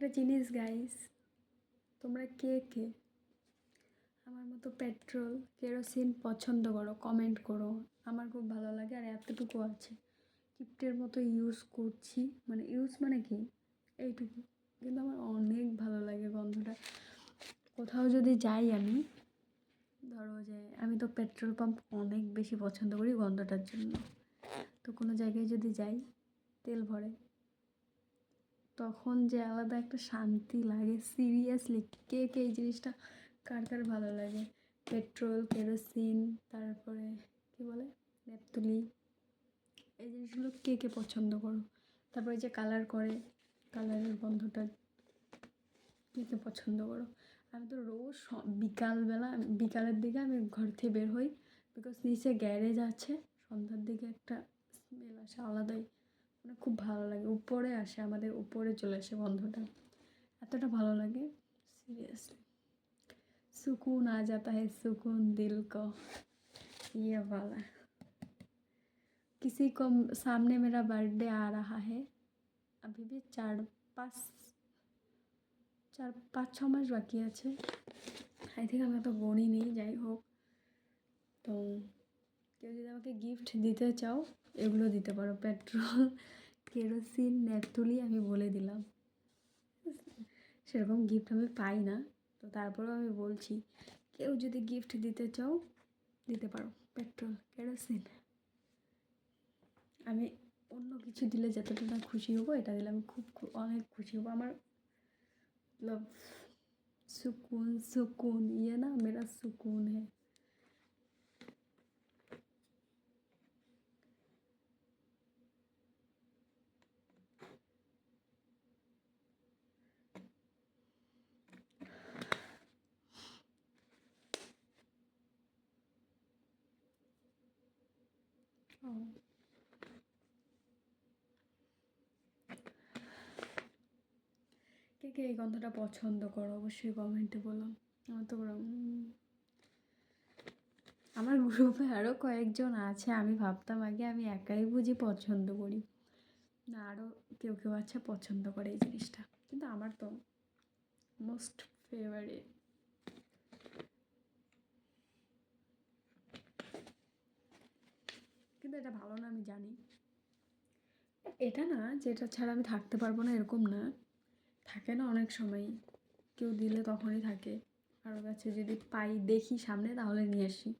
একটা জিনিস গাইস, তোমরা কে কে আমার মতো পেট্রোল কেরোসিন পছন্দ করো? কমেন্ট করো। আমার খুব ভালো লাগে, আর এতটুকু আছে, কিপ্টের মতো ইউজ করছি, মানে ইউজ মানে কি এইটুকু, কিন্তু আমার অনেক ভালো লাগে গন্ধটা। কোথাও যদি যাই আমি, ধরো যে আমি তো পেট্রোল পাম্প অনেক বেশি পছন্দ করি গন্ধটার জন্য। তো কোনো জায়গায় যদি যাই তেল ভরে, তখন যে আলাদা একটা শান্তি লাগে, সিরিয়াসলি কে কে এই জিনিসটা, কার কার ভালো লাগে? পেট্রোল, কেরোসিন, তারপরে কী বলে, নেপতুলি, এই জিনিসগুলো কে কে পছন্দ করো? তারপরে যে কালার করে, কালারের গন্ধটা কে কে পছন্দ করো? আমি তো রোজ বিকালবেলা, বিকালের দিকে আমি ঘর থেকে বের হই, বিকজ নিচে গ্যারেজ আছে, সন্ধ্যার দিকে একটা স্মেল আসে আলাদাই, মানে খুব ভালো লাগে। উপরে আসে, আমাদের উপরে চলে আসে গন্ধটা, এতটা ভালো লাগে सीरियसली। सुकून आ जाता है, सुकून दिल को, ये वाला। किसी को सामने मेरा बर्थडे आ रहा है, अभी भी 4-5-6 মাস বাকি আছে। আই থিঙ্ক আমি তো গণিনি, যাই হোক। তো কেউ যদি আমাকে গিফট দিতে চাও, এগুলো দিতে পারো, পেট্রোল, কেরোসিন, নেপথুলি, আমি বলে দিলাম। সেরকম গিফট আমি পাই না, তো তারপরেও আমি বলছি, কেউ যদি গিফট দিতে চাও দিতে পারো, পেট্রোল, কেরোসিন। আমি অন্য কিছু দিলে যতটা না খুশি হবো, এটা দিলে আমি খুব অনেক খুশি হবো। আমার मतलब सुकून, सुकून, ये ना मेरा सुकून है। কে কে এই গন্ধটা পছন্দ করো অবশ্যই কমেন্টে বলো। আমার তো আমার গ্রুপে আরও কয়েকজন আছে, আমি ভাবতাম আগে আমি একাই বুঝি পছন্দ করি, না আরও কেউ কেউ আছে পছন্দ করে এই জিনিসটা, কিন্তু আমার তো মোস্ট ফেভারিট। কিন্তু এটা ভালো না, আমি জানি। এটা না যেটা ছাড়া আমি থাকতে পারবো না এরকম না, থাকে না অনেক সময় কেউ দিলে তখনই থাকে, কারো কাছে যদি পাই দেখি সামনে তাহলে নিয়ে আসি।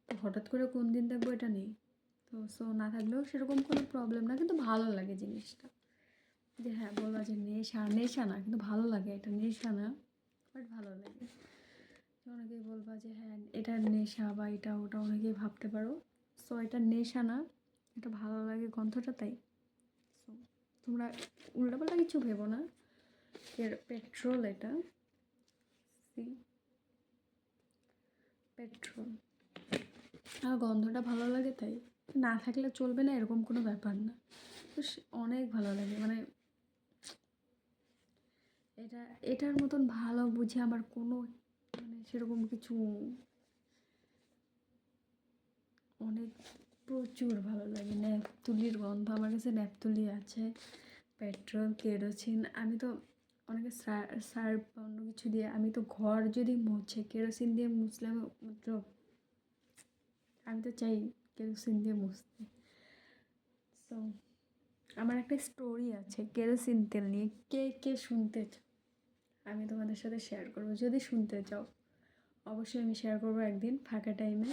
তো হঠাৎ করে কোন দিন দেখবো এটা নেই, তো সো না থাকলেও সেরকম কোনো প্রবলেম না, কিন্তু ভালো লাগে জিনিসটা। যে হ্যাঁ বলবা যে নেশা, নেশা না, কিন্তু ভালো লাগে, এটা নেশা না, বাট ভালো লাগে। অনেকেই বলবা যে হ্যাঁ এটা নেশা বা এটা ওটা, অনেকেই ভাবতে পারো। সো এটা নেশা না, এটা ভালো লাগে গন্ধটা, তাই। সো তোমরা উল্টাপাল্টা কিছু ভেবো না। পেট্রোল, এটা সি পেট্রোল, আর গন্ধটা ভালো লাগে, তাই। না থাকলে চলবে না এরকম কোনো ব্যাপার না, তো অনেক ভালো লাগে, মানে এটা, এটার মতন ভালো বুঝে আমার কোনো, মানে সেরকম কিছু, অনেক প্রচুর ভালো লাগে। ন্যাপথুলির গন্ধ, আমার কাছে ন্যাপথুলি আছে, পেট্রোল, কেরোসিন। আমি তো অনেকে সার্ফ বা অন্য কিছু দিয়ে, আমি তো ঘর যদি মুছে কেরোসিন দিয়ে মুছলে আমি মতলব, আমি তো চাই কেরোসিন দিয়ে মুছতে। সো আমার একটা স্টোরি আছে কেরোসিন তেল নিয়ে, কে কে শুনতে চাও আমি তোমাদের সাথে শেয়ার করবো, যদি শুনতে চাও অবশ্যই আমি শেয়ার করবো একদিন ফাঁকা টাইমে।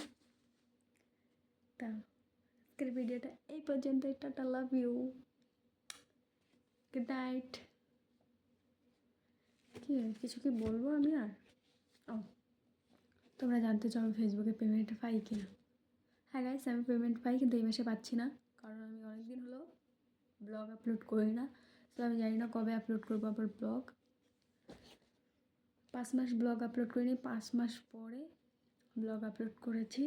তা আজকের ভিডিওটা এই পর্যন্ত, tata, love you, good night. কি কিছু কি বলবো আমি আর? ও, তোমরা জানতে চাও আমি ফেসবুকে পেমেন্ট পাই কি না? হ্যাঁ গাইস, আমি পেমেন্ট পাই, কিন্তু এই মাসে পাচ্ছি না, কারণ আমি অনেক দিন হলো ব্লগ আপলোড করি না। তো আমি জানি না কবে আপলোড করবো আবার ব্লগ। 5 মাস ব্লগ আপলোড করিনি, 5 মাস পরে ব্লগ আপলোড করেছি,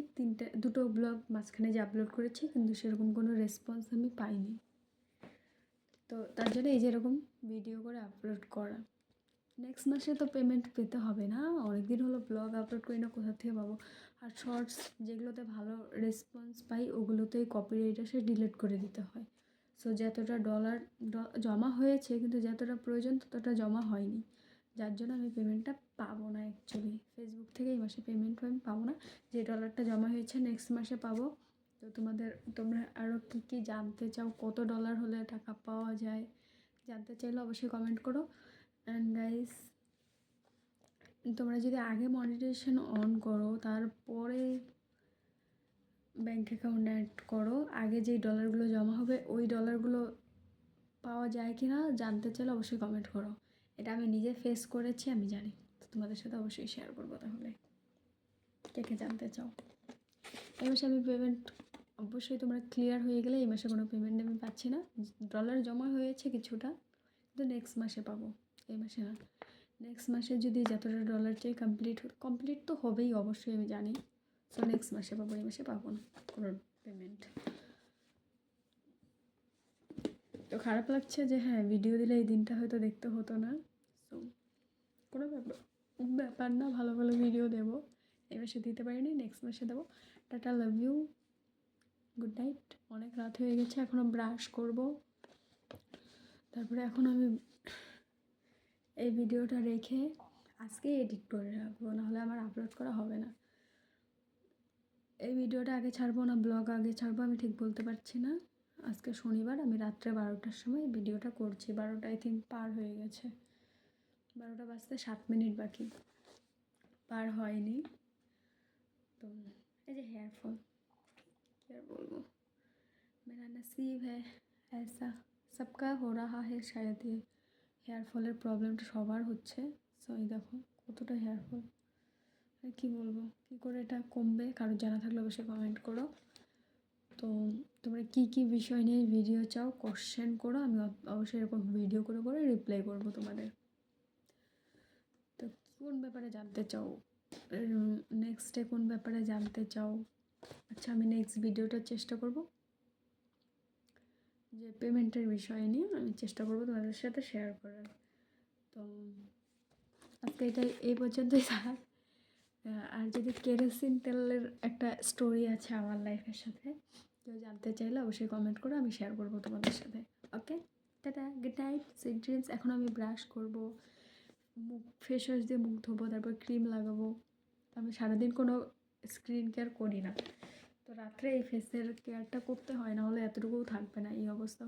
দুটো ব্লগ মাঝখানে যে আপলোড করেছি, কিন্তু সেরকম কোনো রেসপন্স আমি পাইনি। তো তার জন্য এই যে এরকম ভিডিও করে আপলোড করা। নেক্সট মাসে তো পেমেন্ট পেতে হবে না, অনেক দিন হলো ব্লগ আপলোড করি না, কোথা থেকে পাবো? আর শর্টস যেগুলোতে ভালো রেসপন্স পাই ওগুলোতেই কপিরাইট আসে, ডিলিট করে দিতে হয়। সো যতটা ডলার জমা হয়েছে কিন্তু যতটা প্রয়োজন ততটা জমা হয়নি, যার জন্য আমি পেমেন্টটা পাবো না অ্যাকচুয়ালি। ফেসবুক থেকে এই মাসে পেমেন্ট আমি পাবো না, যে ডলারটা জমা হয়েছে নেক্সট মাসে পাবো। তো তোমরা আরও কী কী জানতে চাও, কত ডলার হলে টাকা পাওয়া যায় জানতে চাইলে অবশ্যই কমেন্ট করো। অ্যান্ড গাইস, তোমরা যদি আগে মনিটাইজেশন অন করো তারপরে ব্যাঙ্ক অ্যাকাউন্ট অ্যাড করো, আগে যেই ডলারগুলো জমা হবে ওই ডলারগুলো পাওয়া যায় কি না জানতে চাইলে অবশ্যই কমেন্ট করো। এটা আমি নিজে ফেস করেছি, আমি জানি, তো তোমাদের সাথে অবশ্যই শেয়ার করবো। তাহলে কে কে জানতে চাও? এই মাসে আমি পেমেন্ট অবশ্যই তোমরা ক্লিয়ার হয়ে গেলে, এই মাসে কোনো পেমেন্ট আমি পাচ্ছি না, ডলার জমা হয়েছে কিছুটা, কিন্তু নেক্সট মাসে পাবো, এই মাসে না। নেক্সট মাসে যদি যতটা ডলার চাই কমপ্লিট তো হবেই অবশ্যই, আমি জানি। সো নেক্সট মাসে পাবো, এই মাসে পাবো না কোনো পেমেন্ট। তো খারাপ লাগছে যে হ্যাঁ ভিডিও দিলে এই দিনটা হয়তো দেখতে হতো না। সো কোনো ব্যাপার না, ভালো ভালো ভিডিও দেবো। এই মাসে দিতে পারিনি, নেক্সট মাসে দেবো। Tata, love you, good night. অনেক রাত হয়ে গেছে, এখনও ব্রাশ করব, তারপরে এখন আমি এই ভিডিওটা রেখে আজকে এডিট করে রাখবো, নাহলে আমার আপলোড করা হবে না। এই ভিডিওটা আগে ছাড়বো না ব্লগ আগে ছাড়বো আমি ঠিক বলতে পারছি না। আজকে শনিবার, আমি রাত্রে 12টার সময় ভিডিওটা করছি, 12টা আই থিঙ্ক পার হয়ে গেছে, 12টা বাজতে 7 মিনিট বাকি, পার হয়নি। তো এই যে হেয়ার ফল, কী আর বলবো, मेरा नसीब है ऐसा, सबका हो रहा है शायद। ये হেয়ার ফলের প্রবলেমটা সবার হচ্ছে। সো এই দেখো কতটা হেয়ার ফল, কী বলবো, কী করে এটা কমবে, কারোর জানা থাকলে অবশ্যই কমেন্ট করো। তো তোমরা কী কী বিষয় নিয়ে ভিডিও চাও কোশ্চেন করো, আমি অবশ্যই এরকম ভিডিও করে করে রিপ্লাই করবো তোমাদের। তো কোন ব্যাপারে জানতে চাও, নেক্সটে কোন ব্যাপারে জানতে চাও? আচ্ছা, আমি নেক্সট ভিডিওটা চেষ্টা করব যে পেমেন্টের বিষয় নিয়ে আমি চেষ্টা করবো তোমাদের সাথে শেয়ার করার। তো আজকে এটাই, এই পর্যন্তই থাক। আর যদি কেরোসিন তেলের একটা স্টোরি আছে আমার লাইফের সাথে, কেউ জানতে চাইলে অবশ্যই কমেন্ট করো, আমি শেয়ার করবো তোমাদের সাথে। Okay, tata, good night, sweet dreams. এখন আমি ব্রাশ করব, মুখ ফেস ওয়াশ দিয়ে মুখ ধোবো, তারপর ক্রিম লাগাবো। আমি সারাদিন কোনো স্ক্রিন কেয়ার করি না, তো রাত্রে এই ফেসের কেয়ারটা করতে হয়, না হলে এতটুকুও থাকবে না, এই অবস্থা,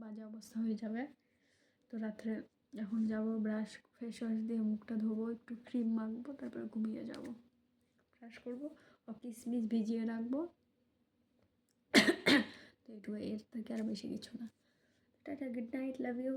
বাজে অবস্থা হয়ে যাবে। তো রাত্রে এখন যাব, ব্রাশ ফেস ওয়াশ দিয়ে মুখটা ধোবো, একটু ক্রিম মাখবো, তারপরে ঘুমিয়ে যাব। ব্রাশ করবো, কিশমিশ ভিজিয়ে রাখবো। তো এটুকু, এর থেকে আর বেশি কিছু না। Tata, good night, love you.